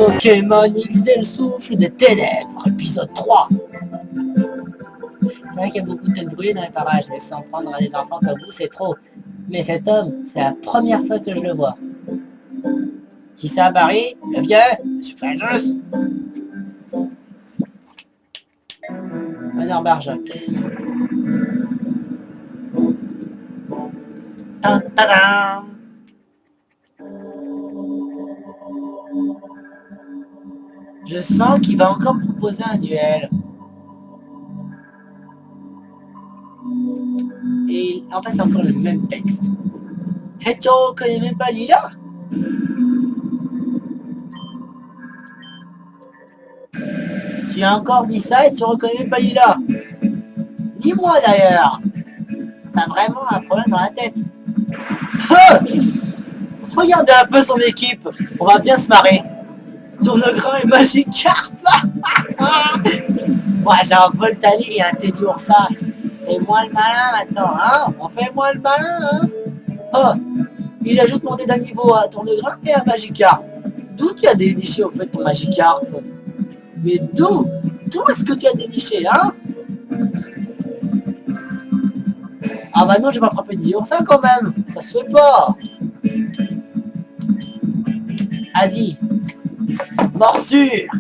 Pokémon XD, le souffle des ténèbres, épisode 3. C'est vrai qu'il y a beaucoup de bruit dans les parages, mais sans prendre à des enfants comme vous, c'est trop. Mais cet homme, c'est la première fois que je le vois. Qui ça, Barry? Le vieux? Super Zeus? Honneur Barjac. Ta-da-da! Je sens qu'il va encore proposer un duel. Et en fait, c'est encore le même texte. Et tu reconnais même pas Lila? Tu as encore dit ça et tu reconnais même pas Lila? Dis-moi d'ailleurs. T'as vraiment un problème dans la tête. Regardez un peu son équipe. On va bien se marrer. Tournegrain et Magikarp. Moi j'ai un Voltali et un Teddy Ursa. Fais-moi le malin maintenant, hein? On fait moi le malin, hein? Oh, il a juste monté d'un niveau à Tournegrain et à Magikarp. D'où tu as déniché au fait ton Magikarp? Mais d'où? D'où est-ce que tu as déniché, hein? Ah bah non, j'ai pas frappé Teddy Ursa quand même. Ça se fait pas. Vas-y. Morsure.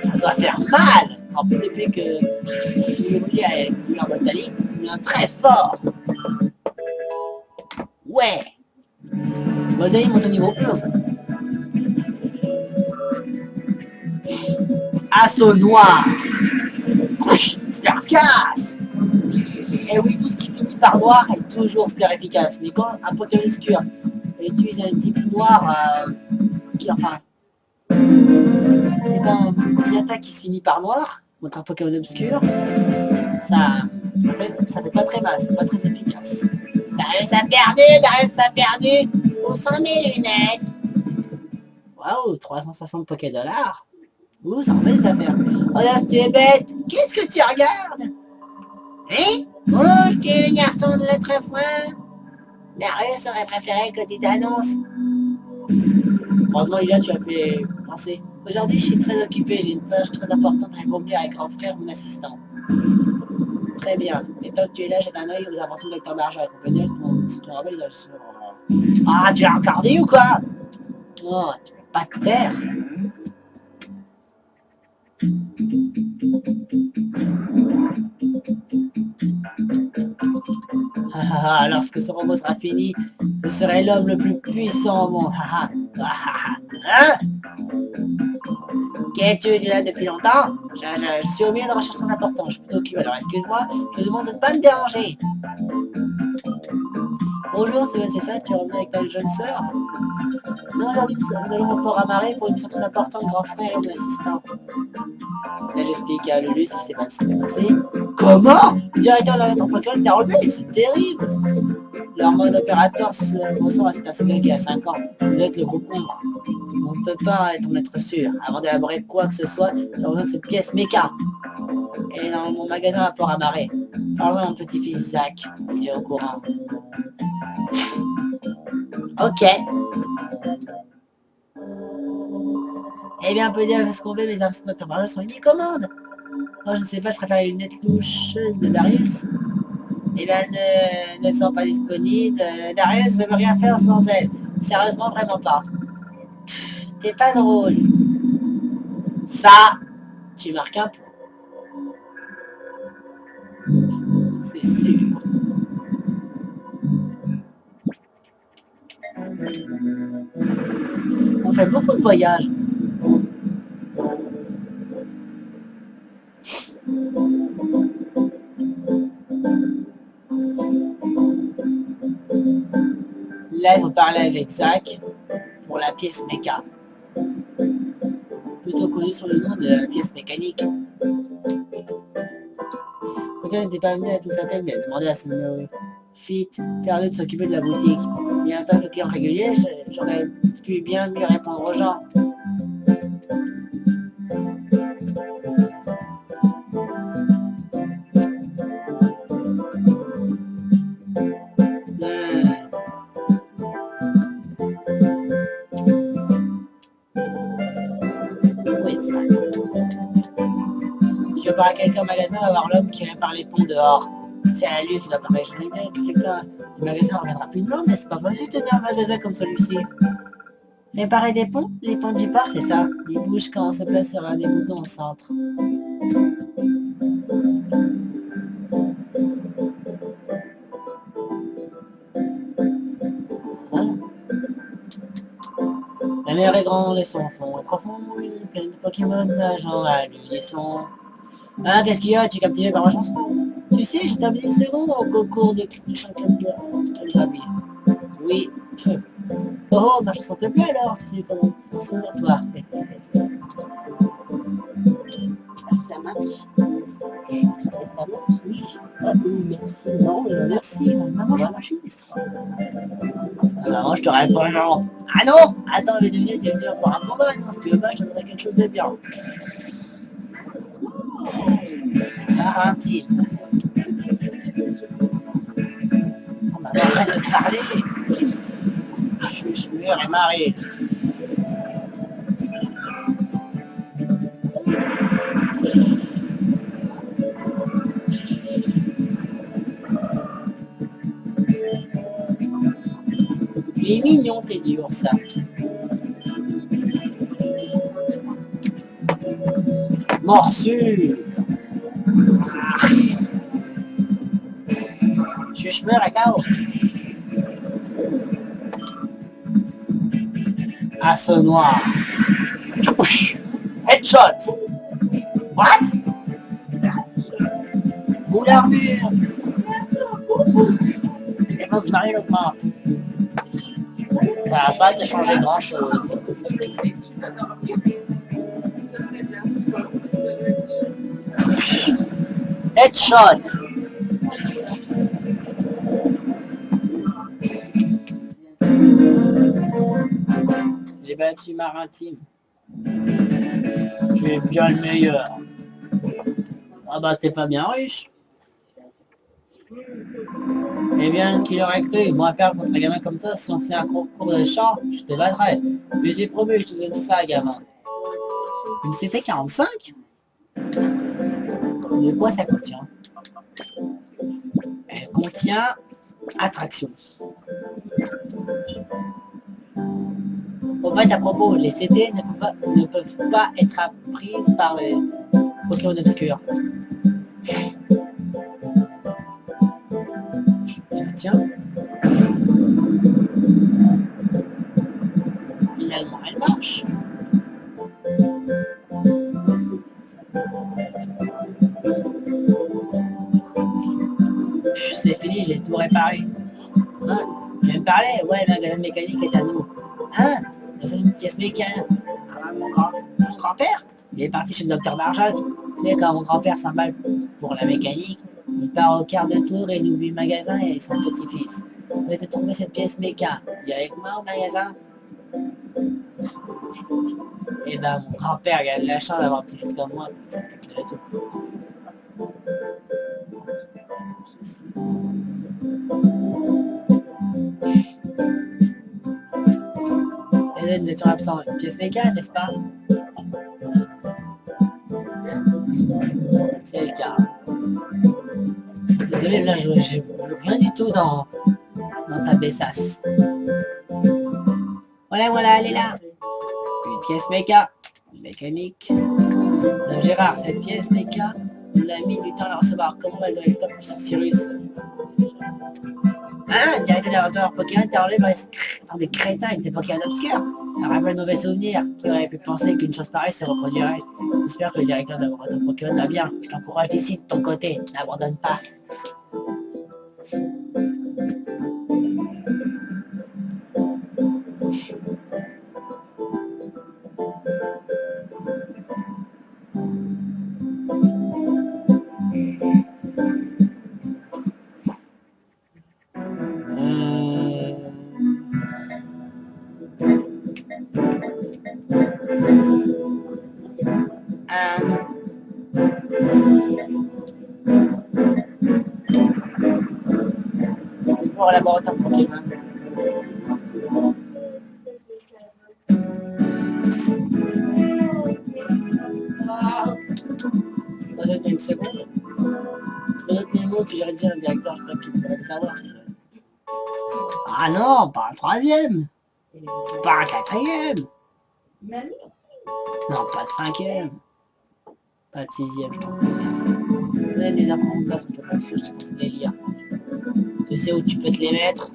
Ça doit faire mal. En plus, depuis que il a eu un Voltali, il devient très fort. Ouais. Voltali monte au niveau 11. Assaut noir. Super efficace. Et oui, tout ce qui finit par noir est toujours super efficace. Mais quand un Pokémon obscur utilise un type noir, qui enfin... Et ben, une attaque qui se finit par noir, contre un Pokémon obscur, ça fait pas très mal, c'est pas très efficace. Darius a perdu, où sont mes lunettes? Waouh, 360 Poké-dollars. Ouh, ça en fait des affaires. Oh là, tu es bête, qu'est-ce que tu regardes? Hein? Ok, les garçons de l'être foin. Darius aurait préféré que tu t'annonces. Heureusement, Lila, tu as fait penser. Aujourd'hui, je suis très occupé, j'ai une tâche très importante à accomplir avec grand frère, mon assistant. Très bien. Et tant que tu es là, jette un œil aux inventions de Dr. Barjac. On peut dire que ce qu'on rappelle dans... Ah, tu l'as encore dit ou quoi? Oh, tu peux pas te taire. Lorsque ce robot sera fini, je serai l'homme le plus puissant au monde. Hein? Qu'es-tu là depuis longtemps? Je suis au milieu de recherche très important, je suis plutôt occupé. Alors excuse-moi, je te demande de ne pas me déranger. Bonjour, c'est ça, tu es revenu avec ta jeune sœur? Non, aujourd'hui nous allons au port à marée pour une mission très importante, grand frère et mon assistant. Là j'explique à Lulu ce qui s'est passé. Comment? Le directeur de la vente en Pokémon t'a relevé, c'est terrible! Leur mode opérateur ressemble à cet assaut qui a 5 ans. Vous êtes le groupe ombre. On ne peut pas en être sûr. Avant d'élaborer quoi que ce soit, j'ai besoin de cette pièce méca. Elle est dans mon magasin à port à marée. Parle-moi mon petit-fils Zach. Il est au courant. Ok. Eh bien, on peut dire ce qu'on veut, mes absents de Dr. Barjac sont uniques commandes. Oh, je ne sais pas, je préfère les lunettes loucheuses de Darius. Eh bien, ne sont pas disponibles. Darius ne veut rien faire sans elle. Sérieusement, vraiment pas. T'es pas drôle. Ça, tu marques un point. C'est sûr. On fait beaucoup de voyages. Là, il faut parler avec Zach pour la pièce méca. Plutôt connu sous le nom de la pièce mécanique. Quelqu'un n'était pas venu à tout ça tête, mais a demandé à son néophyte perdu de s'occuper de la boutique. Et en tant que client régulier, j'aurais pu bien mieux répondre aux gens. voir quelqu'un au magasin, va voir l'homme qui répare les ponts dehors. Si à la lune, tu dois pas changer bien que quelqu'un du magasin reviendra plus de l'eau, mais c'est pas possible de tenir un magasin comme celui-ci. Réparer des ponts? Les ponts du port, c'est ça. Ils bougent quand on se place sur un des boutons au centre. Hein? La mer est grande et son fond est profond, plein de Pokémon nageant à l'unisson. Ah, qu'est-ce qu'il y a? Tu es captivé par ma chanson? Tu sais, j'ai terminé second au concours de champion de Krabi. Oui. Oh, ma chanson te plaît alors? Tu sais comment faire sourire toi. Ça marche. Ça marche, oui. Ah, merci. Non, merci. Maman, je suis machiniste. Alors, je te réponds non. Ah non! Attends, mais 2 minutes, tu vas venir pour un combat. Non, si tu veux pas, je te donnerai quelque chose de bien. Ah, intime. Oh, maman, arrête de parler. Je suis mûr et marié. Il est mignon, t'es dur, ça. Morsure. Je meurs à KO. Asso noir. Headshot. What? Boule d'armure. Défense du mari augmente. Ça va pas te changer grand chose. Headshot. J'ai battu Maritime. Tu es bien le meilleur. Ah bah t'es pas bien riche. Eh bien, qui l'aurait cru? Moi, perdre contre un gamin comme toi, si on faisait un concours de chant, je te battrais. Mais j'ai promis que je te donne ça, gamin. Une CT45? De quoi ça contient? Elle contient attraction. Au fait, à propos, les CT ne peuvent pas être apprises par les Pokémon obscurs. Tiens. Finalement, elle marche. C'est fini, j'ai tout réparé. Hein? Tu viens me parler? Ouais, le magasin mécanique est à nous. Hein? C'est une pièce mécanique. Ah, mon grand-père? Il est parti chez le docteur Barjac. Tu sais, quand mon grand-père s'emballe pour la mécanique, il part au quart de tour et il oublie le magasin et son petit-fils. Je vais te trouver cette pièce méca. Tu viens avec moi au magasin? Et ben, mon grand-père a de la chance d'avoir un petit-fils comme moi, ça m'étonnerait tout. Et nous étions absents. Une pièce méca, n'est-ce pas? C'est le cas. Désolé, là, je rien du tout dans ta besace. Voilà, elle est là. Une pièce méca. Mécanique. Gérard, cette pièce méca, on a mis du temps à la recevoir. Comment elle doit être top sur Cyrus? Hein? Le directeur des laboratoires Pokémon t'as enlevé par des crétins avec des Pokémon obscurs. Ça rappelle de mauvais souvenirs. Qui aurait pu penser qu'une chose pareille se reproduirait? J'espère que le directeur des laboratoires Pokémon va bien. Je t'encourage d'ici de ton côté. N'abandonne pas. Pour laboratoire Pokémon. Ça doit être une mots que j'aurais dit à un directeur, je crois qu'il pourrait le savoir. Ah non, pas un troisième. Pas un quatrième. Non, pas de cinquième. Pas de sixième, je t'en prie, merci. Même les apprendre en place, on peut pas dessus, je te conseille de les lire. Tu sais où tu peux te les mettre?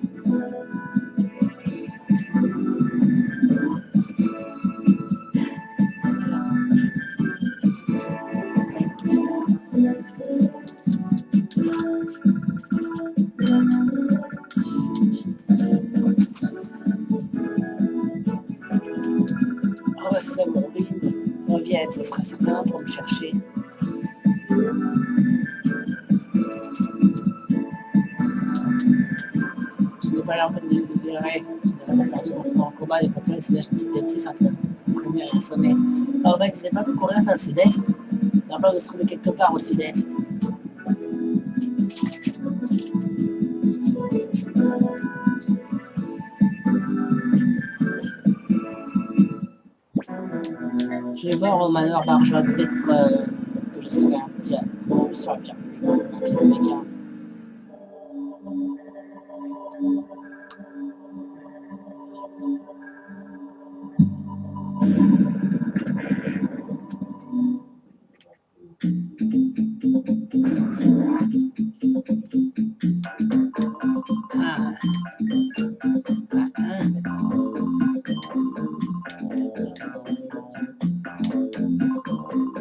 Oh, c'est ça mon rythme. Revienne, ce sera certain pour me chercher. Je n'ai pas l'air de dire, je n'avais pas perdu mon plan en combat, des contrôles, c'est là, je me suis dit simplement. Première et sommet. Alors, mec, je sais pas courir vers le sud-est. Il y a peur de se trouver quelque part au sud-est. Je vais voir au manoir Barjois, peut-être que je serai un petit sur la firme. Un petit mec.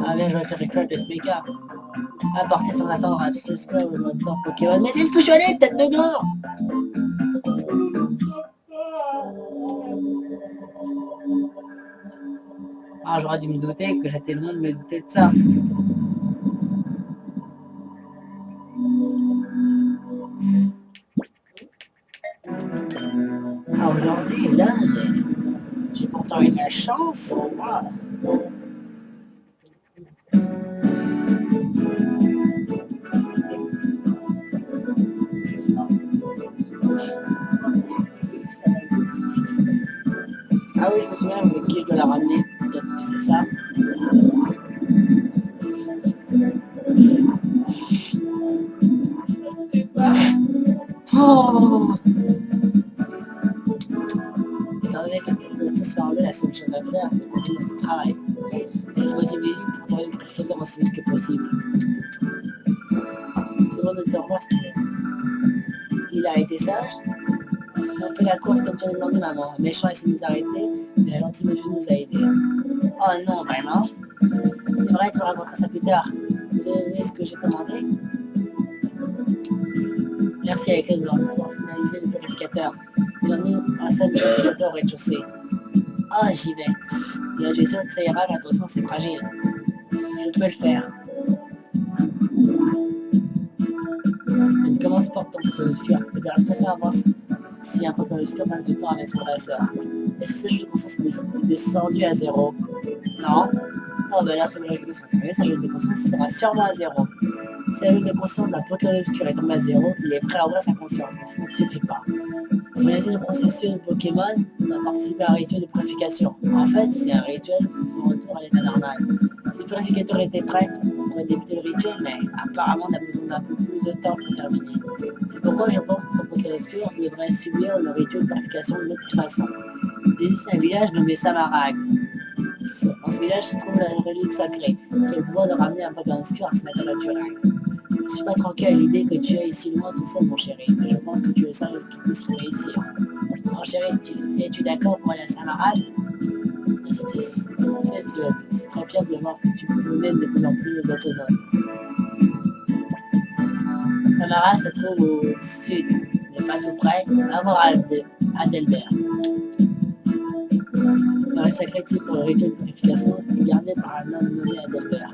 Ah bien, je vais faire éclat le SMK. Apporter sans attendre à tout le score ou le temps Pokémon. Mais c'est ce que je suis allé, tête de gore. Ah, j'aurais dû me douter que j'étais loin de me douter de ça. Ah, aujourd'hui, là, j'ai pourtant eu la chance. Ah. Ah oui, je me souviens avec qui je dois la ramener. Peut-être que c'est ça. Oh. Étant donné que les autres se ferment, la seule chose à faire, c'est de continuer notre travail. Et ce qui motive les livres pour terminer le purificateur aussi vite que possible. C'est bon de te revoir, Steven. Il a été sage. On fait la course comme tu avais demandé, maman. Le méchant essaie de nous arrêter, mais la gentille mesure nous a aidés. Oh non, vraiment? C'est vrai, tu raconteras ça plus tard. Vous avez aimé ce que j'ai commandé? Merci avec l'aide, nous allons pouvoir finaliser le purificateur. Il a mis un salle de purificateur au rez-de-chaussée. Oh, j'y vais. Mais je suis sûr que ça ira, mais attention, c'est fragile. Je peux le faire. Il commence par ton Pokémon. Et bien, la pression avance si un Pokémon passe du temps avec son dresseur. Est-ce que sa jauge de conscience est descendue à 0? Non. Oh, ben là, tous les résultats sont terminés, sa jauge de conscience sera sûrement à 0. Si la jauge de conscience d'un Pokémon obscur est tombée à 0, il est prêt à ouvrir sa conscience, mais ça ne suffit pas. Vous connaissez le processus de Pokémon a participé à un rituel de purification. En fait, c'est un rituel pour son retour à l'état normal. Si le purificateur était prêt, on aurait débuté le rituel, mais apparemment on a besoin d'un peu plus de temps pour terminer. C'est pourquoi je pense que ton Pokémon obscur devrait subir le rituel de purification de toute façon. Il existe un village nommé Samarag. Dans ce village se trouve la relique sacrée, qui a le pouvoir de ramener un Pokémon obscur à son état naturel. Je ne suis pas tranquille à l'idée que tu es ici loin tout seul, mon chéri, mais je pense que tu es le seul qui puisse réussir. Mon chéri, es-tu d'accord pour aller à Samarad? Si tu es très fier de voir que tu peux même de plus en plus autonome. Samarad se trouve au sud, ce n'est pas tout près, avant Adelbert. Le sacré type pour le rituel de purification est gardé par un homme nommé Adelbert.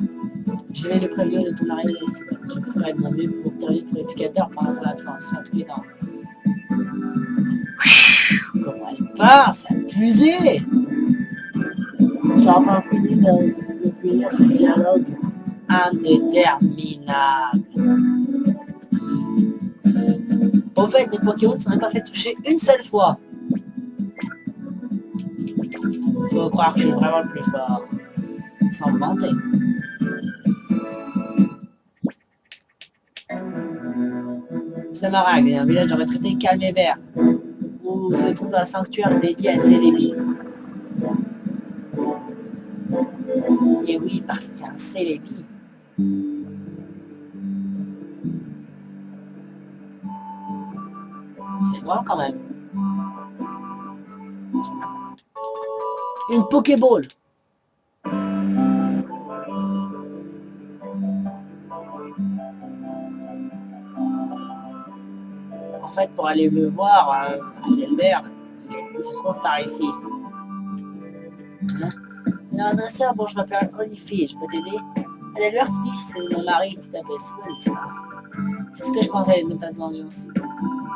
Je vais le prévenir de ton arrivée, Steven. Je ferai de mon mieux pour terminer le purificateur pendant ton absence. Sois prudent. Comment elle part, c'est abusé. J'ai enfin fini de finir ce dialogue indéterminable. Au fait, mes Pokémon ne sont même pas fait toucher une seule fois. Faut croire que je suis vraiment le plus fort. Sans me vanter. Tamarag est un village de retraités calme et vert, où se trouve un sanctuaire dédié à Célébi. Et oui, parce qu'il y a un Célébi. C'est grand quand même. Une Pokéball. En fait, pour aller me voir à Gelbert, il se trouve par ici. Hein? Non, non, sœur, bon, je m'appelle Olivier, je peux t'aider? À Gelbert, tu dis, c'est mon mari, tu t'appelles Simon, n'est-ce pas? C'est ce que je pensais de ta vengeance.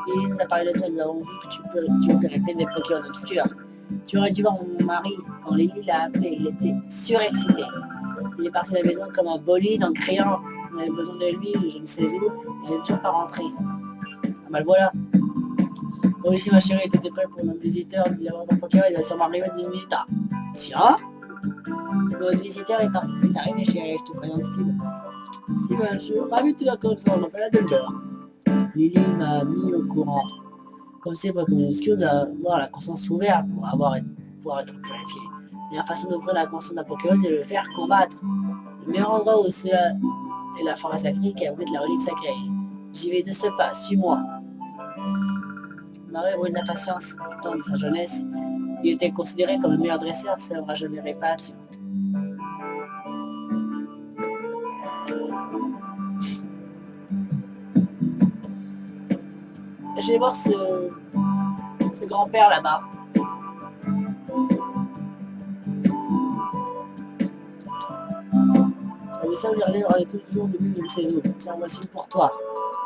Il nous a parlé de toi, nous avons vu que tu opérais plein des Pokémon obscurs. Tu aurais dû voir mon mari, quand Lily l'a appelé, il était surexcité. Il est parti de la maison comme un bolide en criant, on avait besoin de lui, je ne sais où, il n'est toujours pas rentré. Ah bah le voilà. Bon ici ma chérie, tout est prêt pour notre visiteur, il va avoir ton Pokémon, il va sûrement arriver dans 10 minutes. Tiens, notre visiteur est arrivé chérie, je te présente Steve. Steve, je suis ravi de te la connaissance, je m'appelle Adelbert. Lily m'a mis au courant. Comme c'est pas obscur d'avoir la conscience ouverte pour pouvoir être purifié. Et la façon d'ouvrir la conscience d'un Pokémon est de le faire combattre. Le meilleur endroit où cela est la forêt sacrée qui abrite la relique sacrée. J'y vais de ce pas, suis-moi. Marie brûle d'impatience. Au temps de sa jeunesse, il était considéré comme le meilleur dresseur, ça ne rajeunirait pas. Je vais voir ce grand-père là-bas. Le sang d'Irlande aura tous les jours depuis je ne sais où. Tiens, voici pour toi.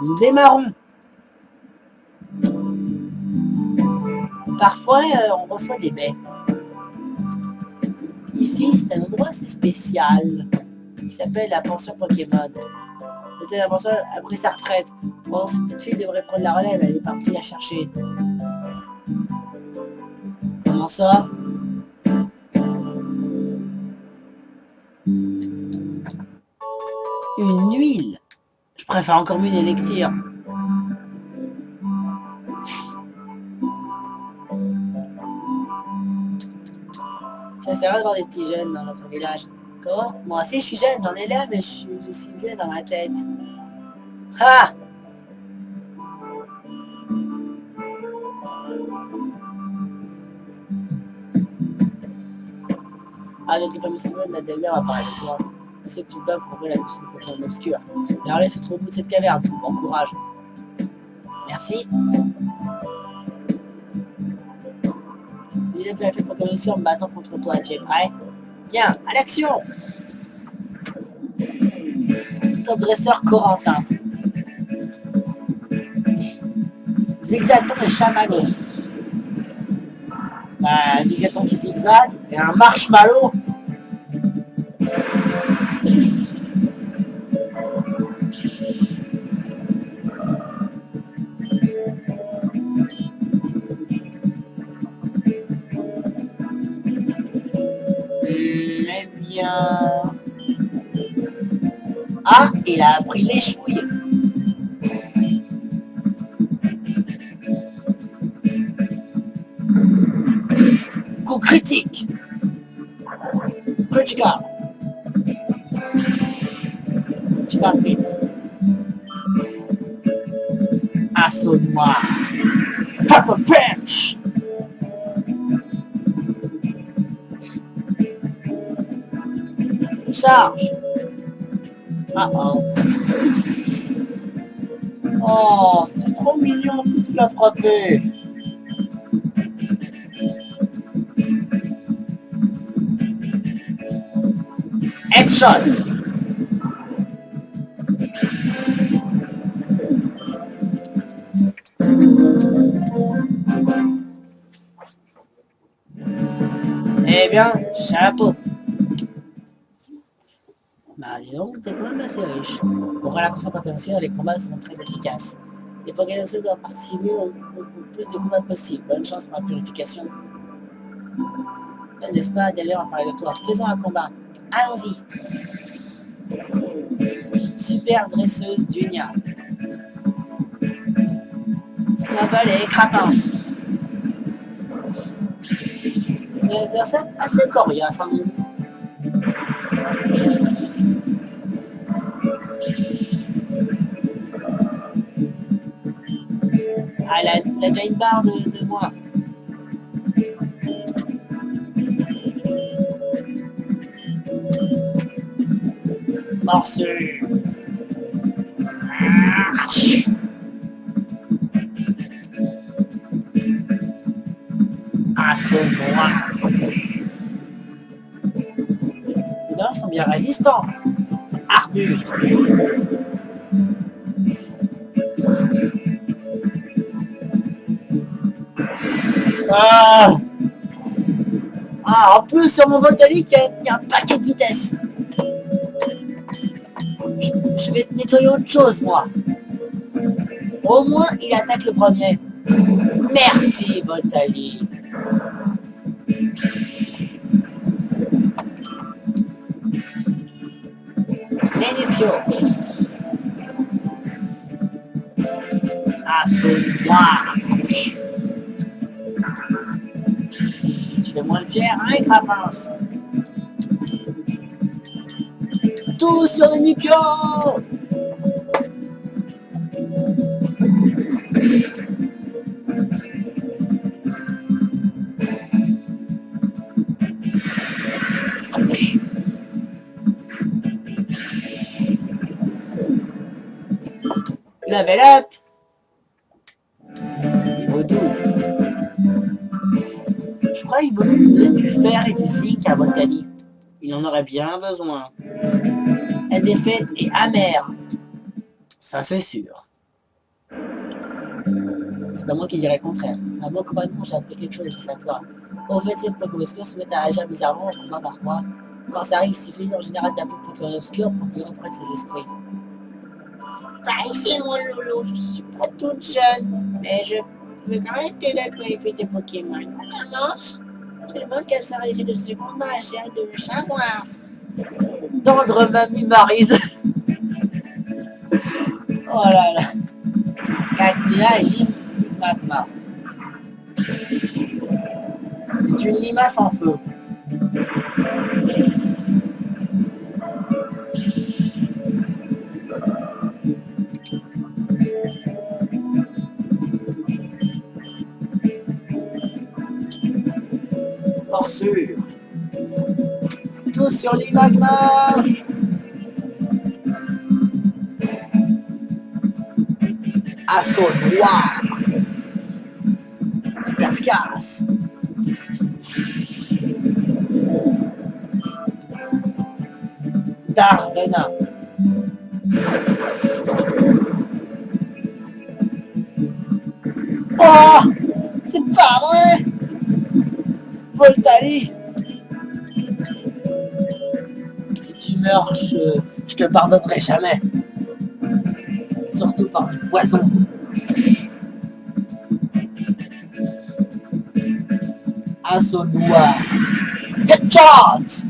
Nous démarrons. Parfois, on reçoit des baies. Ici, c'est un endroit assez spécial qui s'appelle la pension Pokémon. Peut-être la pension a pris sa retraite. Bon, cette petite fille devrait prendre la relève, elle est partie la chercher. Comment ça? Une huile. Je préfère encore mieux une élixir. Ça sert à rien d'avoir des petits jeunes dans notre village. Comment? Moi aussi je suis jeune, j'en ai l'air, mais je suis vieux dans ma tête. Ah! Ah, notre famille Simone, Adelbert va parler de toi. Je sais que tu te bats pour ouvrir la bouche de Pokémon obscur. La relève se trouve au bout de cette caverne. Bon courage. Merci. Il a fait Pokémon obscur en me battant contre toi. Tu es prêt? Bien, à l'action! Top dresseur Corentin. Zigzaton et Chamallow. Bah, Zigzaton qui zigzag et un marshmallow. Eh bien... Ah, il a appris les chouilles. Coup critique. Critical. Critical hit. Assaut noir. Pepper Punch. Charge. Oh. Oh, c'est trop mignon de tu l'as frappé. Headshot. Eh bien, chapeau. Bah dis donc, t'es quand même assez riche. Pour la course en compétition, les combats sont très efficaces. Les Pokémon doivent participer au plus de combats possible. Bonne chance pour la purification. N'est-ce pas, Adelbert en parler de toi. Faisons un combat. Allons-y. Super dresseuse Dunia. Snowball et Crapins. Un adversaire assez coriace, hein. Ah, elle a déjà une barre de moi. Morceau. Assaut noir. Les dents sont bien résistants. Armure. Ah, en plus sur mon Voltalique, il y a un paquet de vitesse. Je vais nettoyer autre chose, moi. Au moins, il attaque le premier. Merci, Voltalique. Nénupio. Assaut noir. Tu fais moins le fier, hein, Crapins? Tout sur Nénupio. Level up. Niveau 12. Je crois qu'il vaut mieux donner du fer et du zinc à Voltali. Il en aurait bien besoin. La défaite est amère. Ça c'est sûr. C'est pas moi qui dirais le contraire. C'est à moi complètement j'ai appris quelque chose grâce à toi. Au fait, c'est que Pokémon Obscur se met à agir bizarrement en combat parfois. Quand ça arrive, il suffit en général d'appeler Pokémon Obscur pour qu'il reprenne ses esprits. Bah ici mon loulou, je suis pas toute jeune, mais je peux quand même t'aider à purifier tes Pokémon. Notamment, je demande quelle sera l'issue de ce combat, j'ai hâte de le savoir. Tendre mamie Maryse. Oh là là. Cacnea et Lime Magma. C'est une limace en feu. Morsure. Tous sur l'Imagma. Assaut noir. Super efficace. Darvena. Oh, c'est pas vrai. Voltali. Si tu meurs, je te pardonnerai jamais. Surtout par du poison. Assaut noir. Headshot.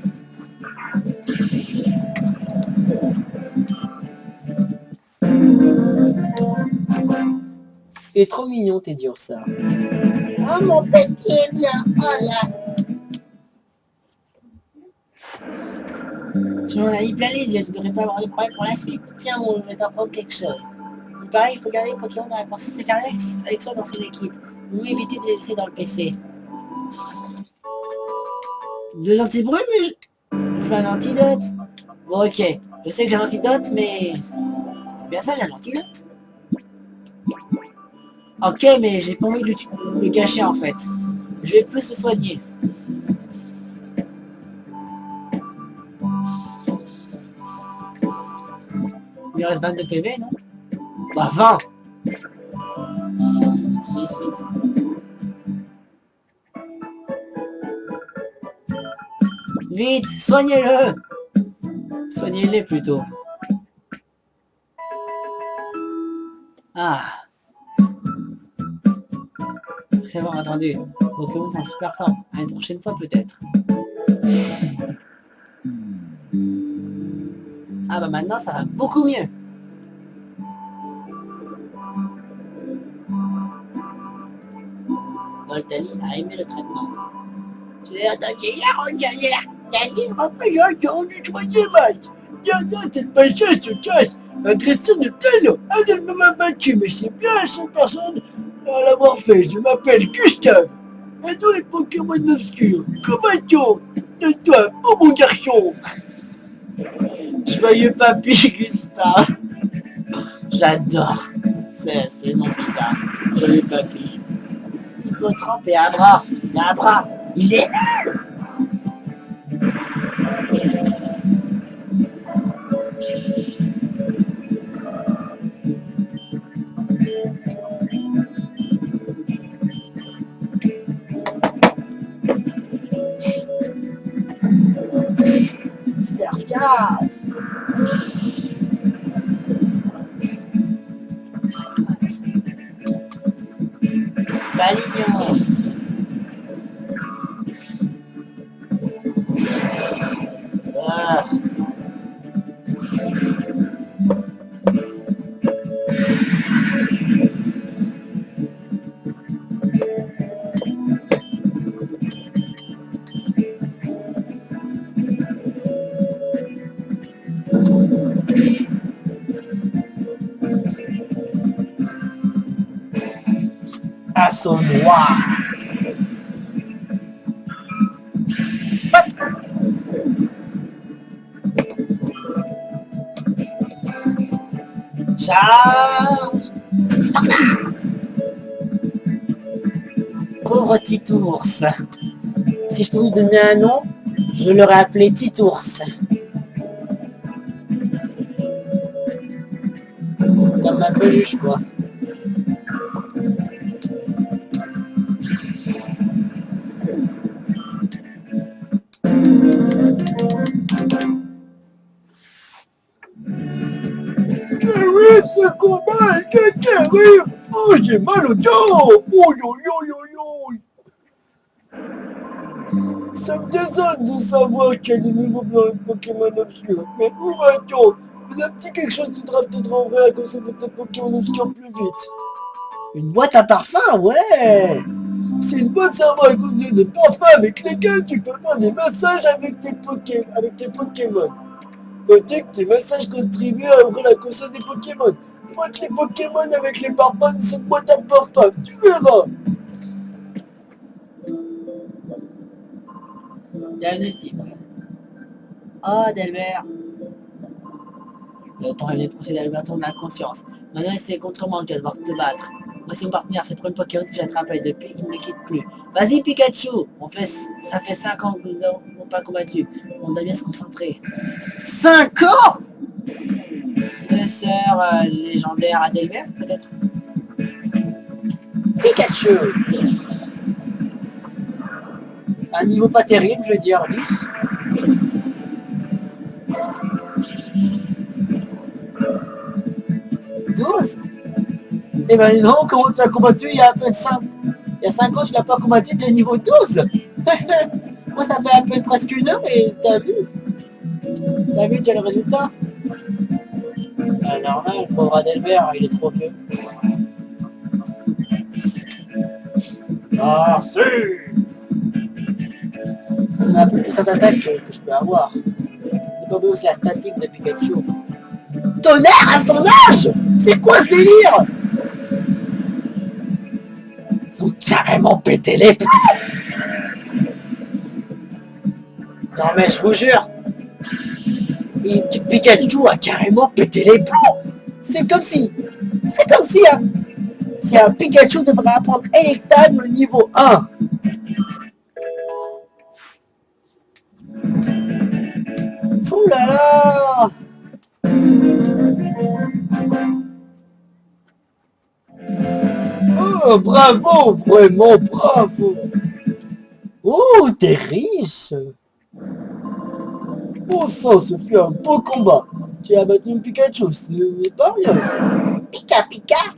Il est trop mignon, t'es dur ça. Oh mon petit est bien. Oh là. Tu en as eu plein les yeux, tu devrais pas avoir de problème pour la suite. Tiens mon, je vais t'apprendre quelque chose. Il paraît qu'il faut garder les Pokémon dans la conscience et faire avec soi dans son équipe. Ou éviter de les laisser dans le PC. 2 anti-brumes, mais je veux un antidote. Bon ok, je sais que j'ai un antidote, mais... C'est bien ça, j'ai un antidote. Ok, mais j'ai pas envie de le gâcher en fait. Je vais plus le soigner. Il reste 22 PV, non? Bah 20. Vite, soignez-le. Soignez-les plutôt. Ah. Très bon, attendu. Pokémon sont super forts. À une prochaine fois peut-être. Ah bah maintenant ça va beaucoup mieux. Voltali a aimé le traitement. C'est un vieillard en galère. T'as dit représentant du troisième âge. Dernière, cette patience se casse. Agression de talent. Elle m'a battu, mais c'est bien cette personne à l'avoir fait. Je m'appelle Gustave. Et tous les Pokémon obscurs. Combattant de toi, oh mon garçon. Joyeux papy Gustave. J'adore. C'est nom bizarre. Joyeux papy. Hippotrampe et Abra. Et Abra, il est nul. Sperfias. Balignon. Ah. Assaut noir. Charge. Pauvre Titours. Si je pouvais lui donner un nom, je l'aurais appelé Titours. Comme ma peluche, quoi. Terrible ce combat, c'est terrible. Oh, j'ai mal au dos. Oh, yo, yo, yo, yo. Ça me désole de savoir qu'il y a des nouveaux Pokémon obscurs. Mais où va-t-on? Vous avez quelque chose qui devra peut-être en vrai à cause de tes Pokémon obscurs plus vite. Une boîte à parfum, ouais. C'est une boîte servant à contenir des parfums avec lesquels tu peux faire des massages avec tes Pokémon. Notez que tes massages contribuent à ouvrir la conscience des Pokémon. Frotte les Pokémon avec les parfums de cette boîte à parfum, tu verras. Diagnostic. Oh, Delbert. Le temps est de procéder à l'ouverture de la conscience. Maintenant, c'est contre moi que tu vas devoir te battre. Moi, c'est mon partenaire, c'est le premier Pokémon que j'ai attrapé depuis, il ne me quitte plus. Vas-y, Pikachu. Ça fait 5 ans que nous n'avons pas combattu. On doit bien se concentrer. 5 ans. Dresseur légendaire à Delbert, peut-être. Pikachu. Un niveau pas terrible, je vais dire 10. Eh ben non, comment tu as combattu il y a à peine 5... Il y a 5 ans, tu l'as pas combattu, tu es niveau 12. Moi, ça fait à peine presque 1 heure et t'as vu? T'as vu, tu as le résultat? Ah, normal, le pauvre Adelbert, il est trop vieux. Ah, si! C'est ma plus puissante attaque que je peux avoir. Il peut aussi la statique de Pikachu. Tonnerre à son âge! C'est quoi ce délire? Ils ont carrément pété les plombs. Non mais je vous jure, Pikachu a carrément pété les plombs. C'est comme si un Pikachu devrait apprendre Electable niveau 1. Ouh là là. Oh, bravo, vraiment bravo. Oh, t'es riche. Bon sang, ce fut un beau combat. Tu as battu un Pikachu, ce n'est pas rien ça. Pika Pika.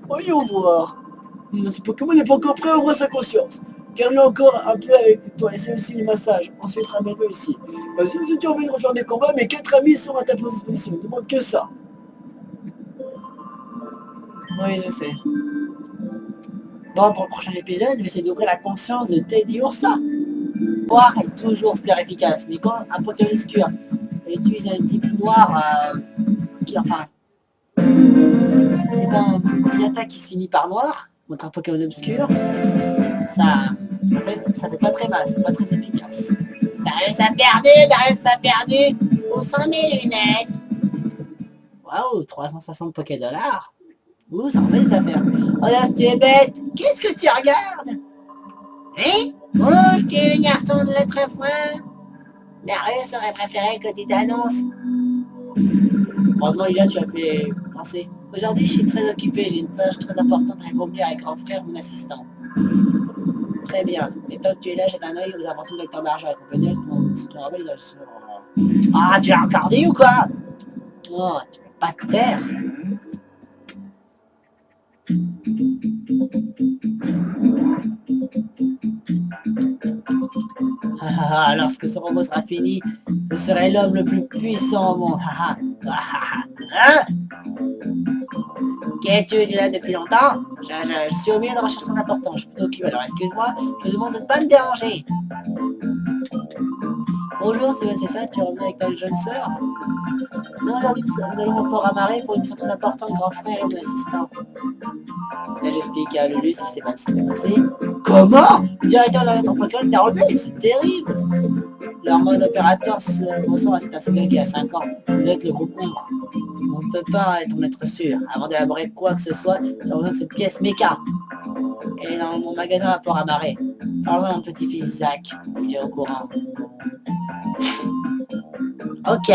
Voyons voir. Ce Pokémon n'est pas encore prêt à ouvrir sa conscience. Garde-le encore un peu avec toi, essaie aussi le massage. Ensuite, ramène-le ici. Si tu as envie de refaire des combats, mes 4 amis seront à ta disposition. Ne demande que ça. Oui, je sais. Bon, pour le prochain épisode, je vais essayer d'ouvrir la conscience de Teddy Ursa. Boire est toujours super efficace, mais quand un Pokémon obscur utilise un type noir qui, enfin, et ben, une attaque qui se finit par noir, contre un Pokémon obscur, ça fait pas très mal, c'est pas très efficace. Darius a perdu, où sont mes lunettes? Waouh, 360 Poké-dollars. Où ça en va les affaires? Oh là, tu es bête, qu'est-ce que tu regardes? Hein? Ok, les garçons de l'être foin. Darius aurait préféré que tu t'annonces. Heureusement, Lila, tu as fait penser. Aujourd'hui, je suis très occupé, j'ai une tâche très importante à accomplir avec grand frère, mon assistant. Très bien. Et tant que tu es là, jette un œil aux inventions de Dr. Barjac. On peut dire que ton rappel doit se... Ah, tu l'as encore dit ou quoi? Oh, tu peux pas te taire. Lorsque ce robot sera fini, je serai l'homme le plus puissant au monde. Hein? Qu'es-tu là depuis longtemps? Je suis au milieu de recherches importantes, je suis plutôt occupé, alors excuse-moi, je te demande de ne pas me déranger. Bonjour, c'est ça, tu es revenu avec ta jeune sœur? Non, aujourd'hui, nous allons au port à marée pour une mission très importante, grand frère et mon assistant. Là, j'explique à Lulu ce qui s'est passé. Comment? Le directeur de la lettre en Pokémon t'a relevé, c'est terrible! Leur mode opérateur ressemble à cet assaut qui a 5 ans. Vous êtes le groupe Ombre. On ne peut pas en être sûr. Avant d'élaborer quoi que ce soit, j'ai besoin de cette pièce méca. Elle est dans mon magasin à port à marée. Parle-moi à mon petit-fils Zach. Il est au courant. Ok.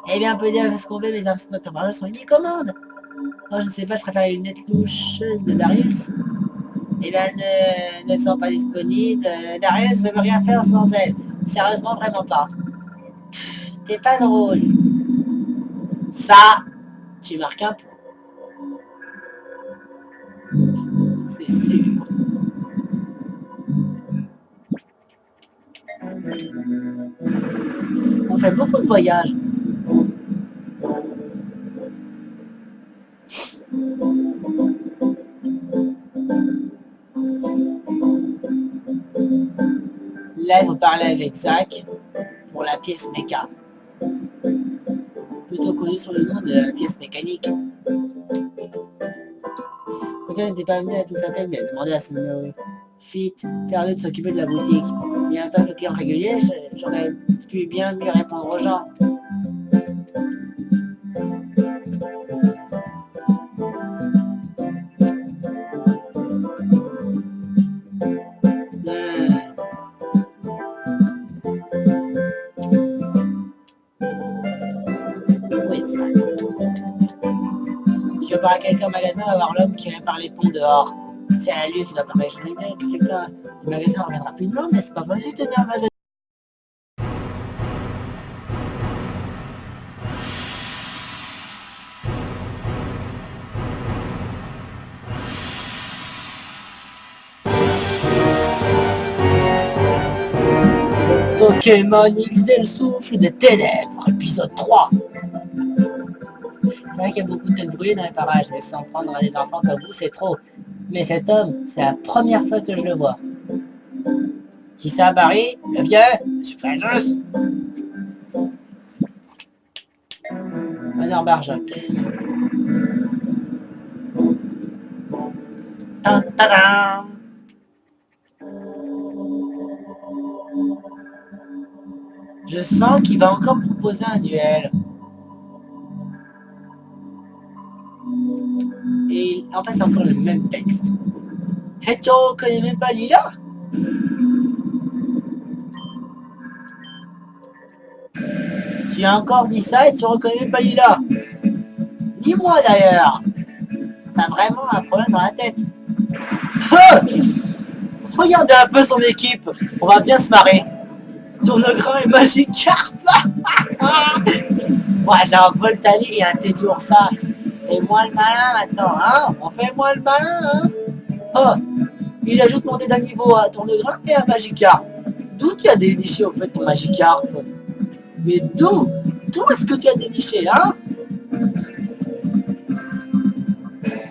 Eh bien, on peut dire ce qu'on veut, mes absents de Dr. Barjac sont uniques au monde. Oh, je ne sais pas, je préfère les lunettes loucheuses de Darius. Eh bien, ne sont pas disponibles. Darius ne veut rien faire sans elle. Sérieusement, vraiment pas. T'es pas drôle. Ça, tu marques un point. C'est sûr. On fait beaucoup de voyages. Là, il faut parler avec Zach pour la pièce méca. Plutôt connu sous le nom de la pièce mécanique. Quelqu'un n'était pas venu à tout sa tête, mais a demandé à son fit perdu de s'occuper de la boutique. Et en tant que client régulier, j'aurais pu bien mieux répondre aux gens. Je parle à quelqu'un au magasin, va voir l'homme qui répare les ponts dehors. C'est à lui, tu dois pas échanger bien que quelqu'un du magasin reviendra plus de l'homme, mais c'est pas possible de tenir un magasin. Pokémon XD, le souffle des ténèbres, épisode 3. C'est vrai qu'il y a beaucoup de têtes brûlées dans les parages, mais sans prendre à des enfants comme vous, c'est trop. Mais cet homme, c'est la première fois que je le vois. Qui ça, Barry? Le vieux? Monsieur Crésus? Dr. Barjac. Ta-da-da! Je sens qu'il va encore proposer un duel. Et en fait, c'est encore le même texte. Et tu reconnais même pas Lila? Tu as encore dit ça et tu reconnais même pas Lila? Dis-moi d'ailleurs. T'as vraiment un problème dans la tête. Regardez un peu son équipe. On va bien se marrer. Tournegrain et Magikarp. Ouais, j'ai un Voltali et un Teddy Ursa. Fais-moi le malin maintenant, hein? On fait moi le malin, hein? Oh, il a juste monté d'un niveau à Tournegrain et à Magikarp. D'où tu as déniché au fait ton Magikarp? Mais d'où? D'où est-ce que tu as déniché, hein?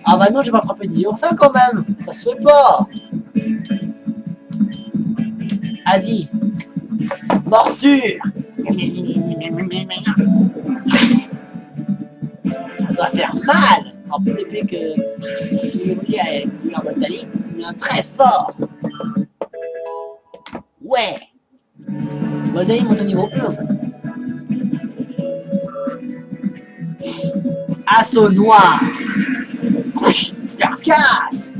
Ah bah non, j'ai pas frappé 10 oursins quand même. Ça se fait pas. Vas-y. Morsure. Ça doit faire mal. En plus, depuis que il évolue avec lui en Voltali, il devient très fort. Ouais. Voltali monte au niveau 11. Assaut noir. Scarcasse.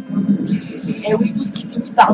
Et oui, tout ce qui finit par